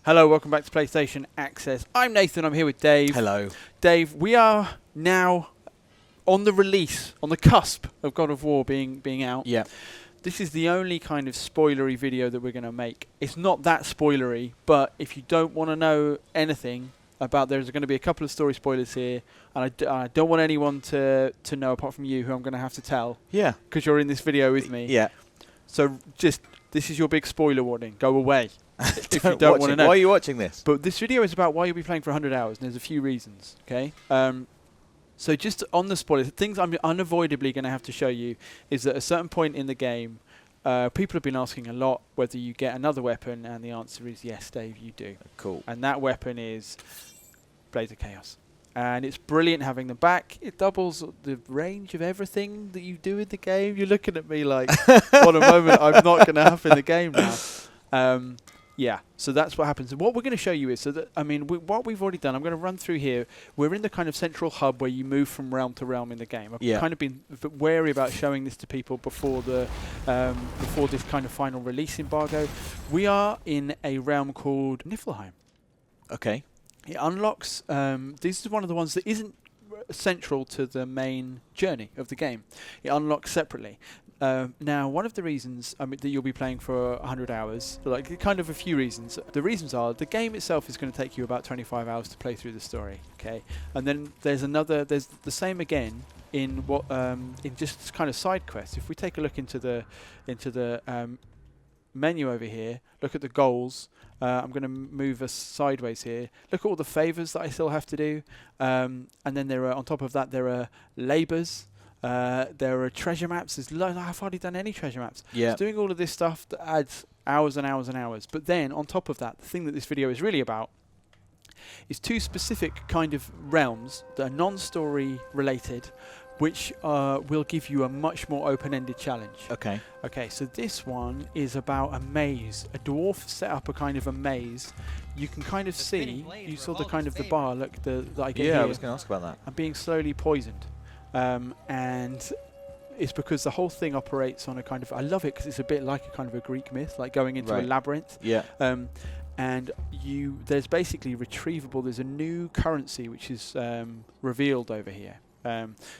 Hello, welcome back to PlayStation Access. I'm Nathan, I'm here with Dave. Hello. Dave, we are now on the release, on the cusp of God of War being out. Yeah. This is the only kind of spoilery video that we're going to make. It's not that spoilery, but if you don't want to know anything about, there's going to be a couple of story spoilers here, and I don't want anyone to know apart from you, who I'm going to have to tell. Yeah. Because you're in this video with me. Yeah. So just, this is your big spoiler warning. Go away. If you don't want to know. Why are you watching this? But this video is about why you'll be playing for 100 hours, and there's a few reasons, okay? So just on the spoilers, things I'm unavoidably going to have to show you is that at a certain point in the game, people have been asking a lot whether you get another weapon, and the answer is yes, Dave, you do. Cool. And that weapon is Blades of Chaos. And it's brilliant having them back. It doubles the range of everything that you do in the game. You're looking at me like, what a moment, I'm not going to have in the game now. Yeah, so that's what happens. And what we're going to show you is, so that, I mean, what we've already done, I'm going to run through here. We're in the kind of central hub where you move from realm to realm in the game. I've kind of been wary about showing this to people before the before this kind of final release embargo. We are in a realm called Niffleheim. Okay. It unlocks, this is one of the ones that isn't central to the main journey of the game. It unlocks separately. Now, one of the reasons that you'll be playing for 100 hours, like kind of a few reasons. The reasons are the game itself is going to take you about 25 hours to play through the story, okay? And then there's the same again in what in just kind of side quests. If we take a look into the menu over here, look at the goals. I'm going to move us sideways here. Look at all the favors that I still have to do, and then there are on top of that there are labors. There are treasure maps. I've hardly done any treasure maps. Yeah. So doing all of this stuff that adds hours and hours and hours. But then on top of that, the thing that this video is really about is two specific kind of realms that are non-story related, which will give you a much more open-ended challenge. Okay. Okay, so this one is about a maze. A dwarf set up a kind of a maze. You can kind of see, you saw the kind of the bar, look, that I get here. Yeah, I was going to ask about that. I'm being slowly poisoned. And it's because the whole thing operates on a kind of, I love it because it's a bit like a kind of a Greek myth, like going into a labyrinth. Yeah. And there's basically retrievable, there's a new currency which is revealed over here.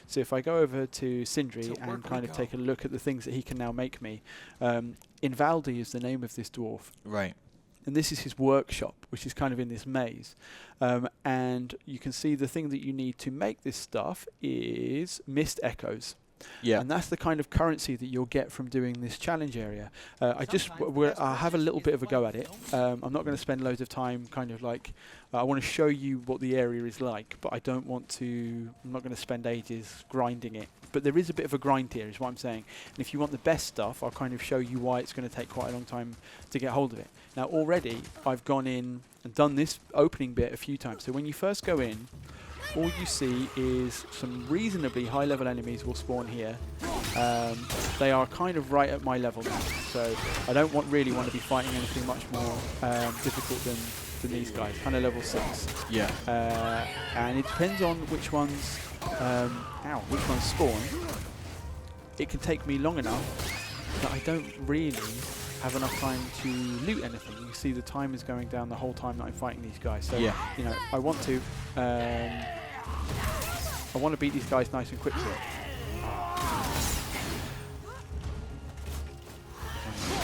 So if I go over to Sindri and kind of take a look at the things that he can now make me, Invaldi is the name of this dwarf. Right. And this is his workshop, which is kind of in this maze. And you can see the thing that you need to make this stuff is mist echoes. Yeah. And that's the kind of currency that you'll get from doing this challenge area. I'll have a little bit of a go at it. I'm not going to spend loads of time kind of like, I want to show you what the area is like, but I'm not going to spend ages grinding it. But there is a bit of a grind here, is what I'm saying. And if you want the best stuff, I'll kind of show you why it's going to take quite a long time to get hold of it. Now already, I've gone in and done this opening bit a few times. So when you first go in, all you see is some reasonably high-level enemies will spawn here. They are kind of right at my level now, so I don't really want to be fighting anything much more difficult than these guys, kind of level 6. Yeah. And it depends on which ones spawn. It can take me long enough that I don't really have enough time to loot anything. You see the time is going down the whole time that I'm fighting these guys. So you know, I want to beat these guys nice and quickly.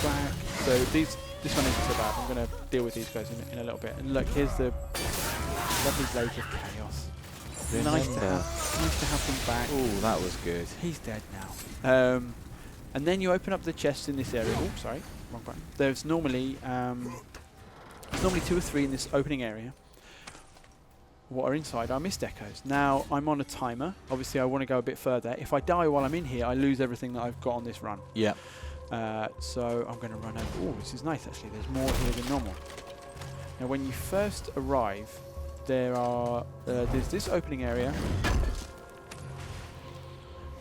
Back. So this one isn't so bad. I'm going to deal with these guys in a little bit. And look, here's the lovely Blades of Chaos. Nice to have them back. Oh, that was good. He's dead now. And then you open up the chests in this area. Oh, sorry, wrong button. There's normally 2 or 3 in this opening area. What are inside are mist echoes. Now I'm on a timer. Obviously, I want to go a bit further. If I die while I'm in here, I lose everything that I've got on this run. Yeah. So I'm going to run over. Oh, this is nice actually. There's more here than normal. Now, when you first arrive, there's this opening area.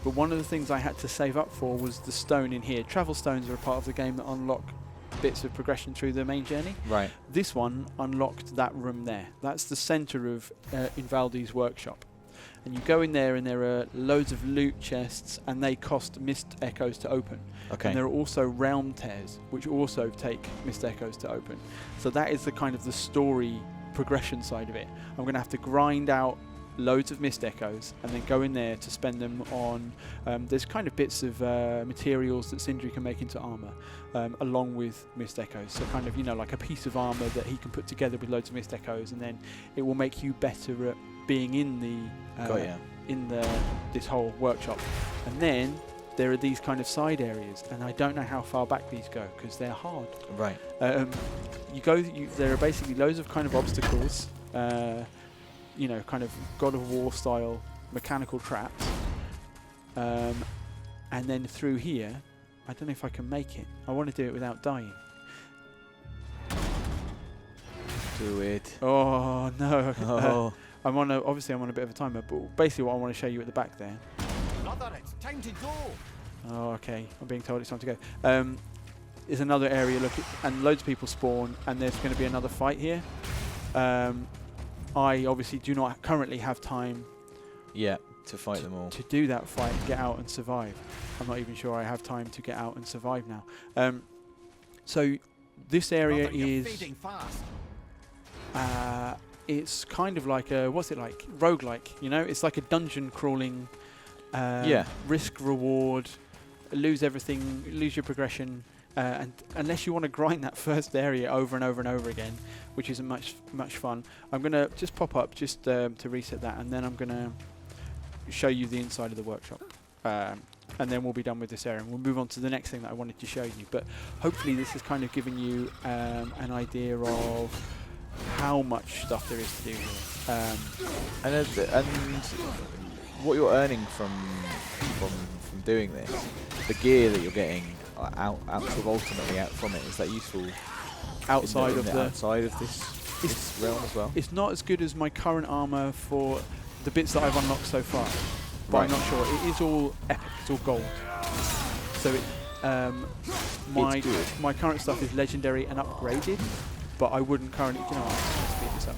But one of the things I had to save up for was the stone in here. Travel stones are a part of the game that unlock bits of progression through the main journey. Right. This one unlocked that room there. That's the center of Invaldi's workshop. and you go in there and there are loads of loot chests, and they cost mist echoes to open. Okay. And there are also realm tears, which also take mist echoes to open. So that is the kind of the story progression side of it. I'm going to have to grind out loads of mist echoes and then go in there to spend them on there's kind of bits of materials that Sindri can make into armor along with mist echoes, so kind of, you know, like a piece of armor that he can put together with loads of mist echoes, and then it will make you better at being in the this whole workshop. And then there are these kind of side areas, and I don't know how far back these go because they're hard. Right. There are basically loads of kind of obstacles, you know, kind of God of War style mechanical traps, and then through here, I don't know if I can make it. I want to do it without dying. Do it. Oh no! Oh. I'm on a bit of a timer, but basically what I want to show you at the back there. It's time to go. Oh, okay. I'm being told it's time to go. Is another area. Look, and loads of people spawn, and there's going to be another fight here. I obviously do not currently have time. Yeah, to fight them all. To do that fight, get out and survive. I'm not even sure I have time to get out and survive now. So this area is. It's kind of like a, what's it like? Roguelike, you know? It's like a dungeon crawling. Risk reward, lose everything, lose your progression, and unless you want to grind that first area over and over and over again, which isn't much fun. I'm gonna just pop up just to reset that, and then I'm gonna show you the inside of the workshop, and then we'll be done with this area, and we'll move on to the next thing that I wanted to show you. But hopefully this has kind of given you an idea of how much stuff there is to do here. And what you're earning from doing this, the gear that you're getting out sort of ultimately out from it, is that useful outside of this realm as well? It's not as good as my current armor for the bits that I've unlocked so far, but I'm not sure. It is all epic. It's all gold. So my current stuff is legendary and upgraded, but I wouldn't currently. You know, I'll speed this up.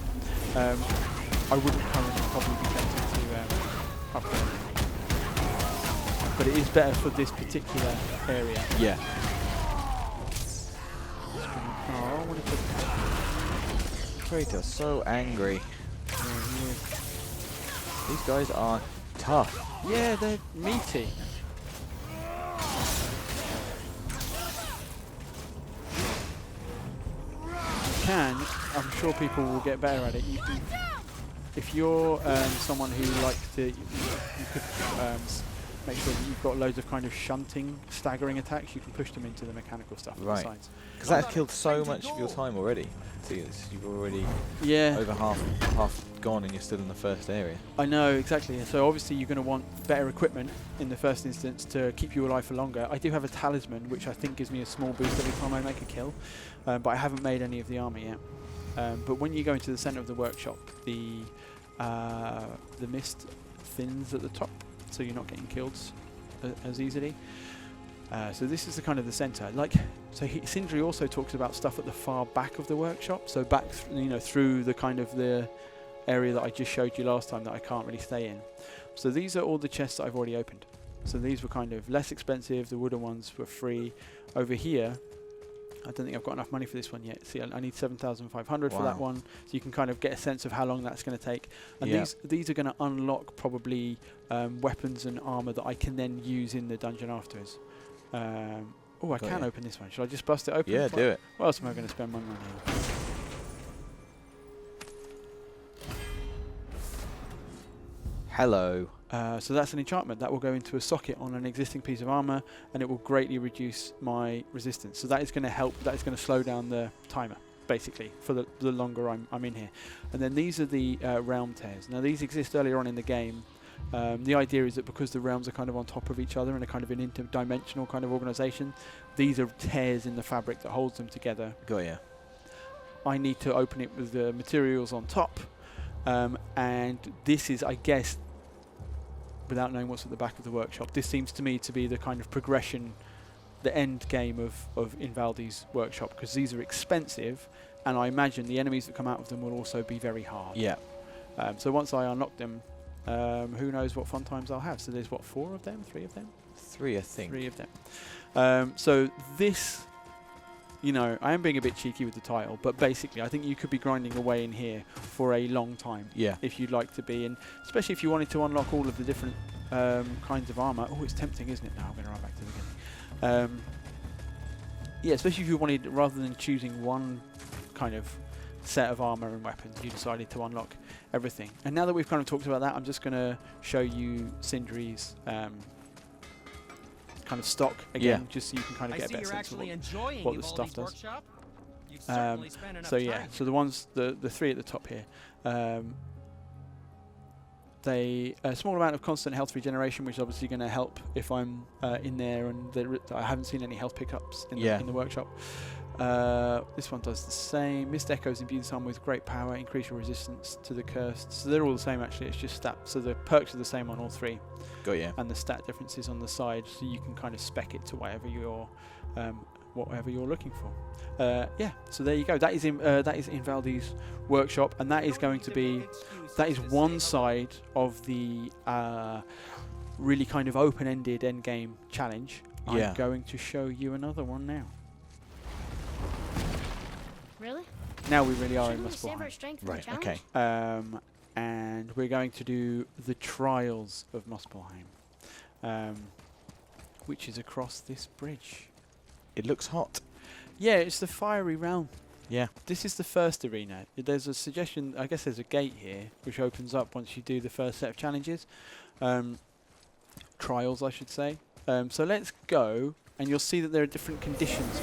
I wouldn't currently probably be tempted to upgrade it. But it is better for this particular area. Yeah. Oh, what is it? Kratos, so angry. These guys are tough. Yeah, they're meaty. I'm sure people will get better at it. If you're someone who likes to, you could make sure that you've got loads of kind of shunting, staggering attacks. You can push them into the mechanical stuff on the sides. Because that's killed so much of your time already. See, you've already over half gone, and you're still in the first area. I know, exactly. So obviously you're going to want better equipment in the first instance to keep you alive for longer. I do have a talisman, which I think gives me a small boost every time I make a kill, but I haven't made any of the armor yet. But when you go into the center of the workshop, the mist thins at the top, so you're not getting killed as easily. So this is the kind of the center. Sindri also talks about stuff at the far back of the workshop. So back, through the kind of the area that I just showed you last time that I can't really stay in. So these are all the chests that I've already opened. So these were kind of less expensive. The wooden ones were free. Over here, I don't think I've got enough money for this one yet. See, I need 7,500 for that one. So you can kind of get a sense of how long that's going to take. And these are going to unlock probably weapons and armor that I can then use in the dungeon afterwards. I can open this one. Should I just bust it open? Yeah, do it. What else am I going to spend money on here? Hello. So that's an enchantment that will go into a socket on an existing piece of armor, and it will greatly reduce my resistance. So that is going to help. That is going to slow down the timer, basically, for the longer I'm in here. And then these are the realm tears. Now these exist earlier on in the game. The idea is that because the realms are kind of on top of each other in a kind of an interdimensional kind of organization, these are tears in the fabric that holds them together. Got ya. I need to open it with the materials on top, and this is, I guess, without knowing what's at the back of the workshop, this seems to me to be the kind of progression, the end game of Invaldi's workshop, because these are expensive, and I imagine the enemies that come out of them will also be very hard. Yeah. So once I unlock them, who knows what fun times I'll have. So there's what, 4 of them, 3 of them? 3, I think. 3 of them. So this, you know, I am being a bit cheeky with the title, but basically I think you could be grinding away in here for a long time. Yeah. If you'd like to be, and especially if you wanted to unlock all of the different kinds of armor. Oh, it's tempting, isn't it? Now I'm going to run back to the beginning. Yeah, especially if you wanted, rather than choosing one kind of set of armor and weapons, you decided to unlock everything. And now that we've kind of talked about that, I'm just going to show you Sindri's kind of stock again, just so you can kind of get a better sense of what the stuff does. So yeah, so the ones, the 3 at the top here, they a small amount of constant health regeneration, which is obviously going to help if I'm in there and I haven't seen any health pickups in the workshop. This one does the same. Mist Echoes imbues some with great power, increase your resistance to the cursed. So they're all the same actually, it's just stat. So the perks are the same on all 3. Got you. And the stat differences on the side, so you can kind of spec it to whatever you're looking for. Yeah, so there you go. That is in Valdi's workshop, and that is going to be one side of the really kind of open-ended endgame challenge. Yeah. I'm going to show you another one now. Really? Now we really are in Muspelheim. Right. Okay. And we're going to do the Trials of Muspelheim, which is across this bridge. It looks hot. Yeah, it's the fiery realm. Yeah. This is the first arena. There's a suggestion, I guess there's a gate here, which opens up once you do the first set of challenges. Trials, I should say. So let's go, and you'll see that there are different conditions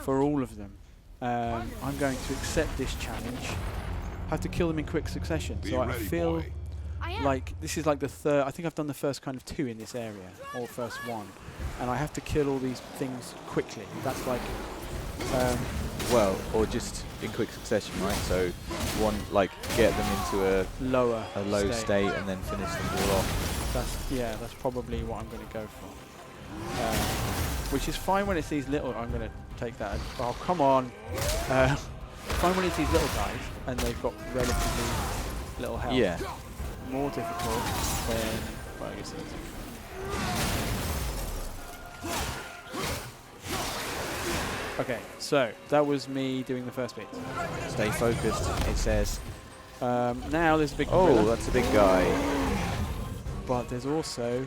for all of them. I'm going to accept this challenge. I have to kill them in quick succession. So I feel like this is like the third. I think I've done the first kind of 2 in this area, or first 1, and I have to kill all these things quickly. That's like, well, or just in quick succession, right? So one, like, get them into a low state and then finish them all off. That's probably what I'm going to go for. Which is fine when it's these little. I'm going to take that. Oh, come on. Fine when it's these little guys and they've got relatively little health. Yeah. More difficult than. Well, I guess it's. Okay, so that was me doing the first bit. Stay focused, it says. Now there's a big. Oh, gorilla, that's a big guy. but there's also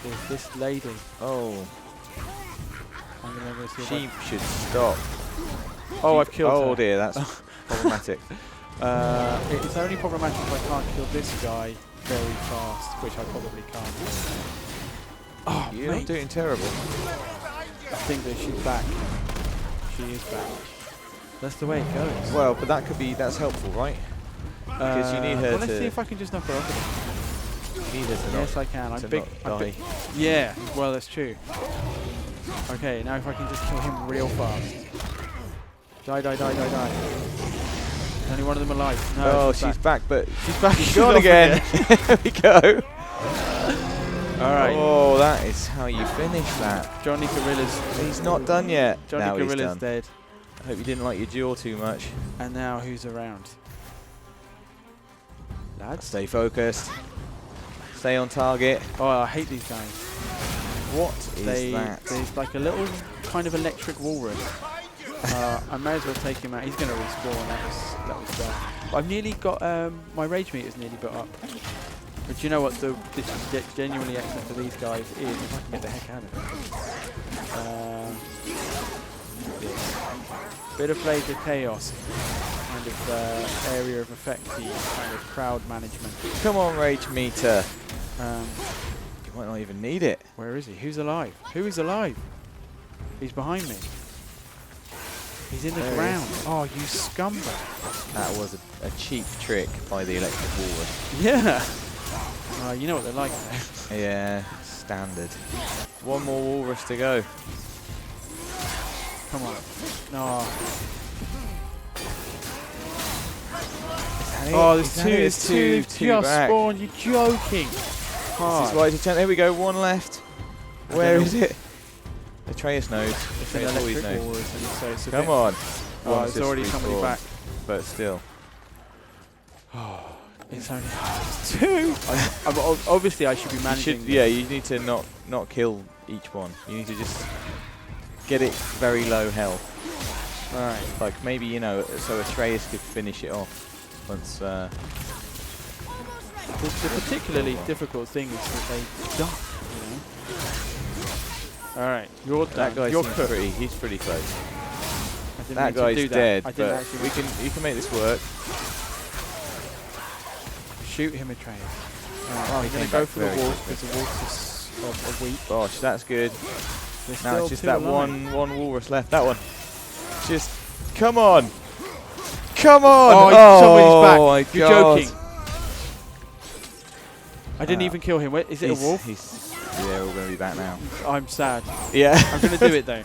there's this lady. Oh. I'm gonna see if She should stop. Oh, I've killed her. Oh dear, that's problematic. It's only problematic if I can't kill this guy very fast, which I probably can't. Oh, You're not doing terrible. I think that she's back. She is back. That's the way it goes. Well, but that's helpful, right? Because you need her well, to. let's see if I can just knock her off. You need her to Yes, I can. I'm big. not die. Yeah, well, that's true. Okay, now if I can just kill him real fast. Die, die, die, die, die. There's only one of them alive. No, Oh, she's back, but she's back. she's gone again. There we go. Alright. Oh, that is how you finish that. Johnny Gorilla's. He's not done yet. Johnny Now he's Gorilla's done. dead. I hope you didn't like your jaw too much. And now who's around? Lads? Stay focused. Stay on target. Oh, I hate these guys. What is that? There's like a little kind of electric walrus. I may as well take him out. He's going to respawn. That was bad. But I've nearly got my rage meter's nearly built up. But you know what? This is genuinely excellent for these guys is if I can get the heck out of it. Bit of Blades of Chaos, kind of area of effect, kind of crowd management. Come on, rage meter. You might not even need it. Where is he? Who's alive? Who is alive? He's behind me. He's in the ground. Oh, you scumbag. That was a cheap trick by the electric walrus. Yeah. You know what they're like there. Yeah, standard. One more walrus to go. Come on. No. Oh, there's two just spawned. You're joking. This is why it's a chance. There we go. One left. Where is it? Atreus knows. Atreus always knows. Come on. Oh, it's already coming back. But still. It's only 2. Obviously, I should be managing. Yeah, you need to not kill each one. You need to just get it very low health. All right. Like maybe, you know, so Atreus could finish it off once. The particularly difficult thing is that they duck. You know. All right, you're done. That guy you're seems cooked. he's pretty close. I didn't That mean to guy's do that. dead, I didn't but actually you can make this work. shoot him, Atreus. Oh, We're going to go for the wolf because the wolf is a weak. Gosh, that's good. There's Now still it's just 2 that alive. one walrus left. That one. Just come on. Come on! Oh, somebody's back. My You're God. joking. I didn't even kill him. Wait, is it a wolf? Yeah, we're all going to be back now. I'm sad. Yeah. I'm going to do it though.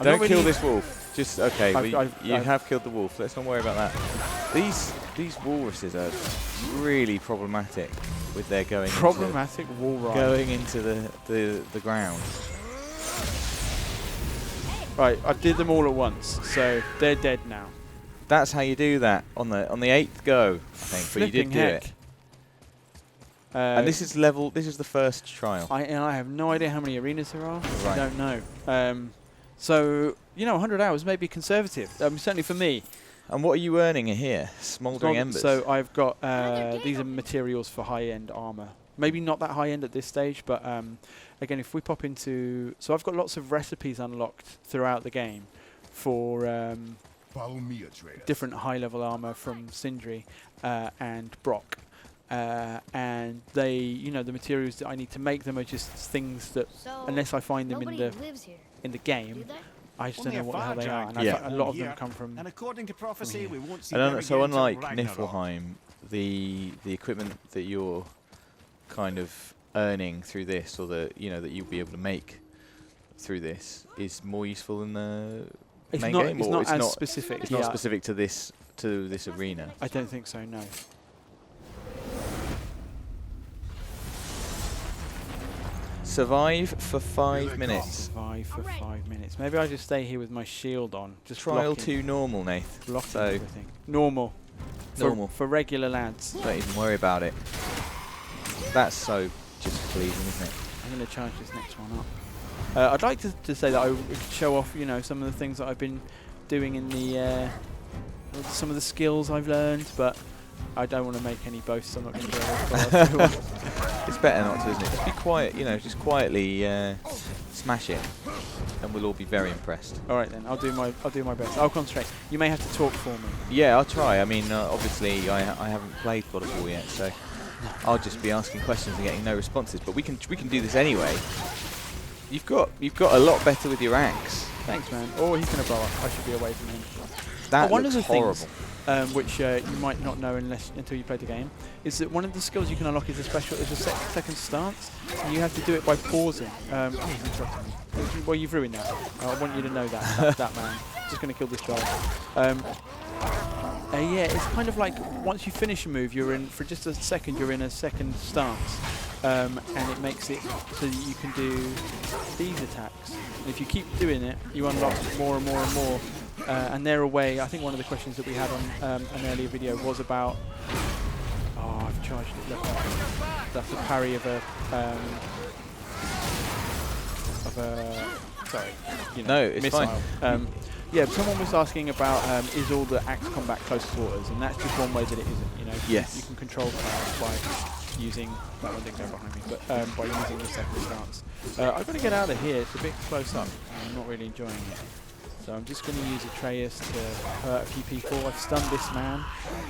Don't kill this wolf. Just okay. You I've have killed the wolf. Let's not worry about that. These walruses are really problematic with their going. Problematic wall ride. Going into the ground. Right, I did them all at once, so they're dead now. That's how you do that on the 8th go, I think. But you did do it. And this is the first trial. I have no idea how many arenas there are. Right. I don't know. So, you know, 100 hours may be conservative. Certainly for me. And what are you earning here? Smouldering embers. So I've got these are materials for high-end armor. Maybe not that high-end at this stage, but again, if we pop into... So I've got lots of recipes unlocked throughout the game for Follow me, Atreus. different high-level armor from Sindri and Brock. And they, you know, the materials that I need to make them are just things that, unless I find them in the game, I just don't know what the hell they are. And a lot of them come from. And according to prophecy, we won't see. So unlike Niffleheim, the equipment that you're kind of earning through this, or that you'll be able to make through this, is more useful in the main game. It's or not it's as not specific. It's not specific to this arena. I don't think so. No. Survive for 5 minutes. Survive for 5 minutes. Maybe I just stay here with my shield on. Just Trial blocking. 2 normal, Nath. Blocking So everything. Normal. Normal. For regular lads. Don't even worry about it. That's so just pleasing, isn't it? I'm going to charge this next one up. I'd like to say that I could show off, some of the things that I've been doing in the some of the skills I've learned, but I don't want to make any boasts. I'm not going to do it. It's better not to, isn't it? Just be quiet, just quietly smash it, and we'll all be very impressed. All right then, I'll do my best. I'll concentrate. You may have to talk for me. Yeah, I'll try. I mean, obviously, I haven't played God of War yet, so I'll just be asking questions and getting no responses. But we can do this anyway. You've got a lot better with your axe. Thanks, man. Oh, he's going to blow up. I should be away from him. That one looks of the horrible. Things, which you might not know until you play the game, is that one of the skills you can unlock is a second stance, and you have to do it by pausing. Oh, he's interrupting me. Well, you've ruined that. I want you to know that. that man. Just going to kill this child. Yeah, it's kind of like once you finish a move, you're in for just a second. You're in a second stance, and it makes it so that you can do these attacks. And if you keep doing it, you unlock more and more and more. And they're away. I think one of the questions that we had on an earlier video was about. Oh, I've charged it. Look, that's the parry of a. Sorry. No, it's missile. fine. Yeah, someone was asking about is all the axe combat close quarters, and that's just one way that it isn't. Yes. You can control crowds by using. That one didn't go behind me, but by using the second stance. I've got to get out of here. It's a bit close up. I'm not really enjoying it. So I'm just going to use Atreus to hurt a few people. I've stunned this man.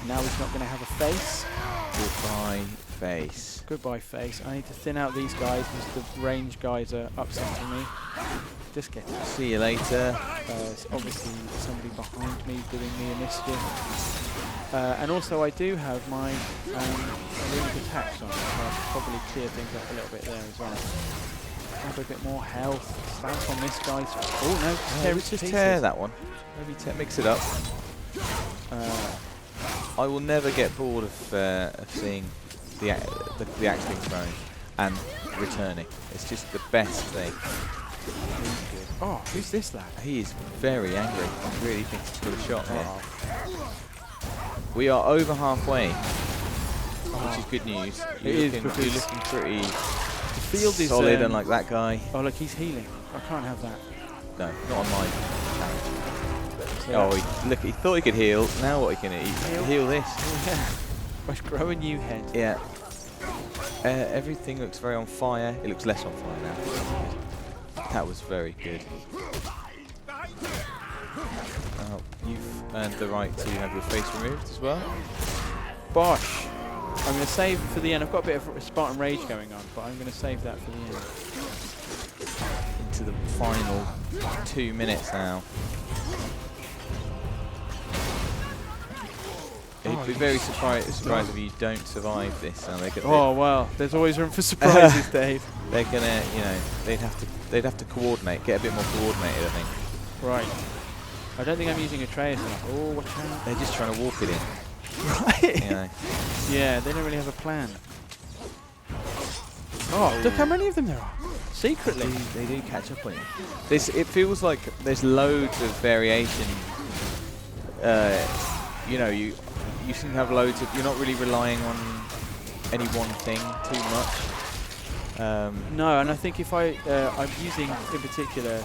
Now he's not going to have a face. Goodbye, face. Goodbye, face. I need to thin out these guys because the range guys are upsetting me. Just get it. See you later. There's obviously somebody behind me doing me a mischief. And also I do have my elite attacks on. I'll probably clear things up a little bit there as well. Have a bit more health. Stamp on this guy's. Oh no! Tear it to pieces. Tear that one. Maybe mix it up. I will never get bored of seeing the axe being thrown and returning. It's just the best thing. Oh, who's this lad? He is very angry. I really think he's got a shot here. We are over halfway. which is good news. It is, You're because looking pretty the field is solid, unlike that guy. Oh look, he's healing. I can't have that. No, not on my challenge. So Oh, he thought he could heal. Now what he can heal this. oh, yeah. Let's grow a new head. Yeah. Everything looks very on fire. It looks less on fire now. That was very good. You've earned the right to have your face removed as well. Bosh. I'm going to save for the end. I've got a bit of Spartan Rage going on, but I'm going to save that for the end. Into the final 2 minutes now. I'd be very surprised if you don't survive this. And oh well, there's always room for surprises, Dave. They're gonna, they'd have to coordinate, get a bit more coordinated, I think. Right. I don't think I'm using Atreus enough. Oh, watch out. They're just trying to walk it in. Right. Yeah, they don't really have a plan. Oh, look how many of them there are. Secretly. They do catch up on you. It feels like there's loads of variation. You seem to have loads of. You're not really relying on any one thing too much. No, and I think if I'm using in particular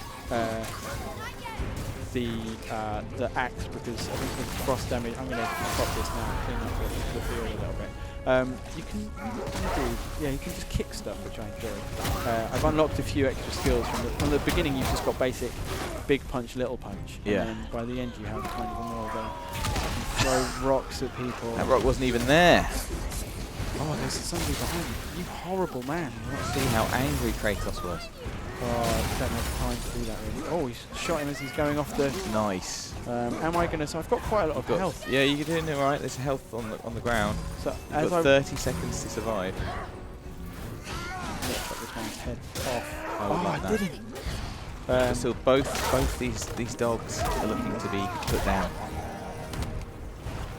the axe, because I think the frost damage. I'm going to pop this now, clean up the field a little bit. You can just kick stuff, which I enjoy. I've unlocked a few extra skills from the beginning. You've just got basic big punch, little punch, yeah. And then by the end you have kind of a more of a throw rocks at people. That rock wasn't even there. Oh, there's somebody behind you. You horrible man. Let's see how angry Kratos was. Oh, I don't have time to do that really. Oh, he's shot him as he's going off the. Nice. Am I gonna? So I've got quite a lot of health. Yeah, you're doing it right. There's health on the ground. So You've got 30 seconds to survive. Let's cut this man's head off. I would like I that. didn't. But still, both these dogs are looking to be put down.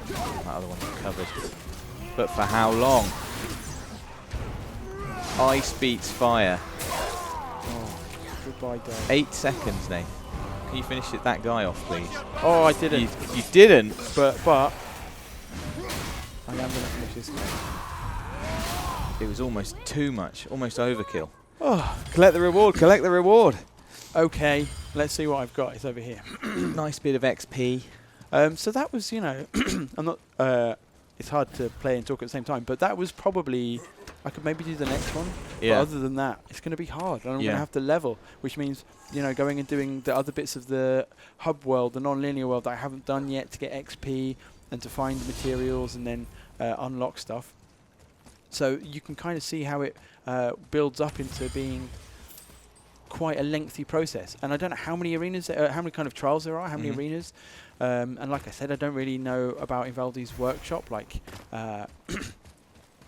That other one's covered. But for how long? Ice beats fire. Oh, goodbye, dog. 8 seconds, Nate. Can you finish that guy off, please? Oh, I didn't. You didn't. But I am gonna finish this guy. It was almost too much. Almost overkill. Oh, Collect the reward. Collect the reward. okay. Let's see what I've got. It's over here. Nice bit of XP. So that was, I'm not. It's hard to play and talk at the same time, but that was probably. I could maybe do the next one. Yeah. But other than that, it's going to be hard, and I'm going to have to level, which means going and doing the other bits of the hub world, the non-linear world that I haven't done yet to get XP and to find materials and then unlock stuff. So you can kind of see how it builds up into being quite a lengthy process. And I don't know how many arenas, how many kind of trials there are, how many arenas. And like I said, I don't really know about Ivaldi's workshop, like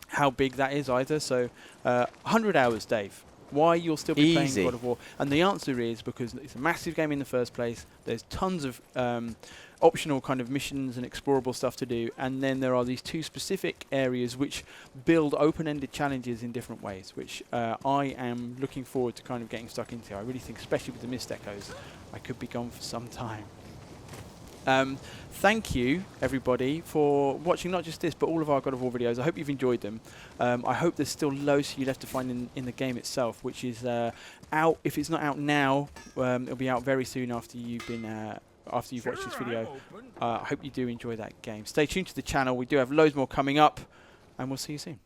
how big that is either. So 100 hours, Dave. Why you'll still be playing God of War? And the answer is because it's a massive game in the first place. There's tons of optional kind of missions and explorable stuff to do, and then there are these two specific areas which build open-ended challenges in different ways, which I am looking forward to kind of getting stuck into. I really think, especially with the Mist Echoes, I could be gone for some time. Thank you, everybody, for watching not just this, but all of our God of War videos. I hope you've enjoyed them. I hope there's still loads for you left to find in the game itself, which is out. If it's not out now, it'll be out very soon after you've been after you've watched this video. I hope you do enjoy that game. Stay tuned to the channel. We do have loads more coming up, and we'll see you soon.